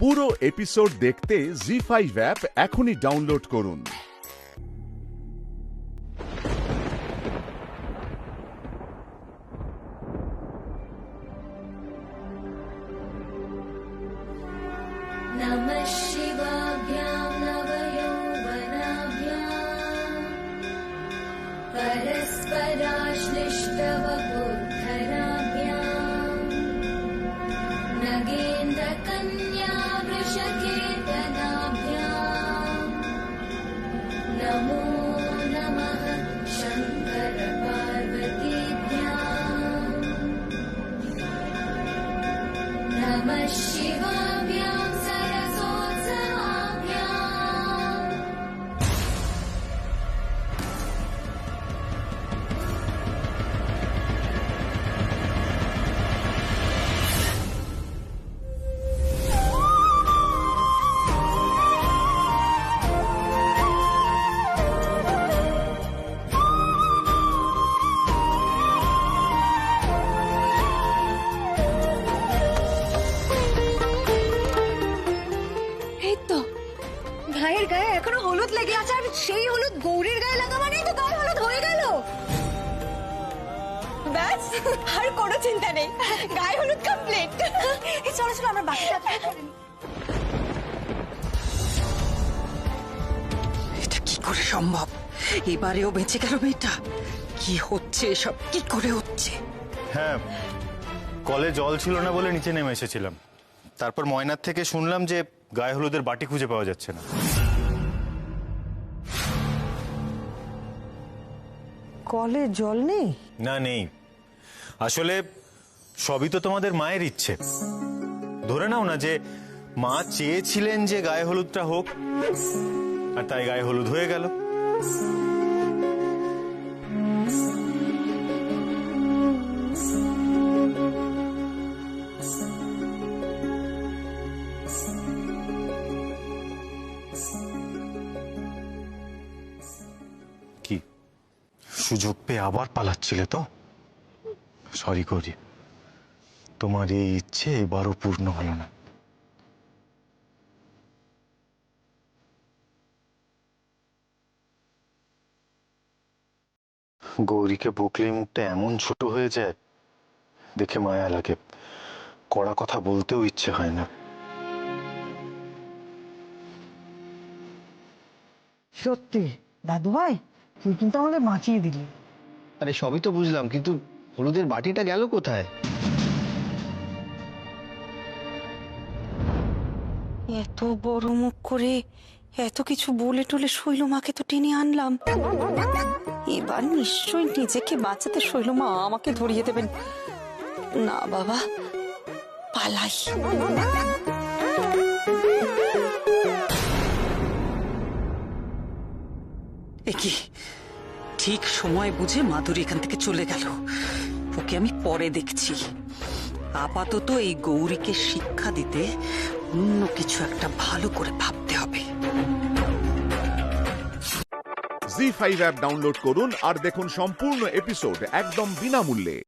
পুরো এপিসোড দেখতে জি5 অ্যাপ এখনই ডাউনলোড করুন। नमः शिवाभ्यां नवयौवनाभ्याम् परस्पराश्लिष्टवपुर्धराभ्याम् नगेन्द्रकन्या वृषकेतनाभ्याम् नमो नमः शङ्करपार्वतीभ्याम् नमः शिवाभ्यां सरसोत्सवाभ्याम् এই তো ভাইয়ের গায়ে এখনো হলুদ লেগে আছে, আর সেই হলুদ গৌরীর গায়ে লাগা মানেই তো গায়ে হলুদ হয়ে গেল। ব্যাস, আর কোনো চিন্তা নেই, গায়ে হলুদ কমপ্লিট। এই চলো চলো আমরা বাকিটা করে নিই। এটা কি করে সম্ভব? এবারেও বেঁচে গেল মেয়েটা। কি হচ্ছে এসব? কি করে হচ্ছে? হ্যাঁ, কলে জল ছিল না বলে নিচে নেমে এসেছিলাম। তারপর ময়নার থেকে শুনলাম যে গায়ে হলুদের বাটি খুঁজে পাওয়া যাচ্ছে না। কলে জল নেই? না, নেই। আসলে সবই তো তোমাদের মায়ের ইচ্ছে। ধরে নাও না যে মা চেয়েছিলেন যে গায়ে হলুদটা হোক, আর তাই গায়ে হলুদ হয়ে গেল। কি সুযোগ পেয়ে আবার পালাচ্ছিলে তো? সরি গৌরী, তোমার এই ইচ্ছে এবারও পূর্ণ হলো না। গৌরীকে বকলে মুখটা এমন ছোট হয়ে যায়, দেখে মায়া লাগে। কড়া কথা বলতেও ইচ্ছে হয় না। সত্যি দাদু ভাই, তুই কিন্তু আমাদের বাঁচিয়ে দিলি। আরে সবই তো বুঝলাম, কিন্তু হলুদের বাটিটা গেল কোথায়? এত বড় মুখ করে এত কিছু বলে টলে শৈলমাকে তো টেনে আনলাম। এবার নিশ্চয়ই নিজেকে বাঁচাতে শৈলমা আমাকে ধরিয়ে দেবেন। না বাবা, পালাই। কি ঠিক সময় বুঝে মাধুরী এখান থেকে চলে গেল। ওকে আমি পরে দেখছি। আপাতত এই গৌরীকে শিক্ষা দিতে অন্য কিছু একটা ভালো করে ভাবতে হবে। জি5 অ্যাপ ডাউনলোড করুন আর দেখুন সম্পূর্ণ এপিসোড একদম বিনামূল্যে।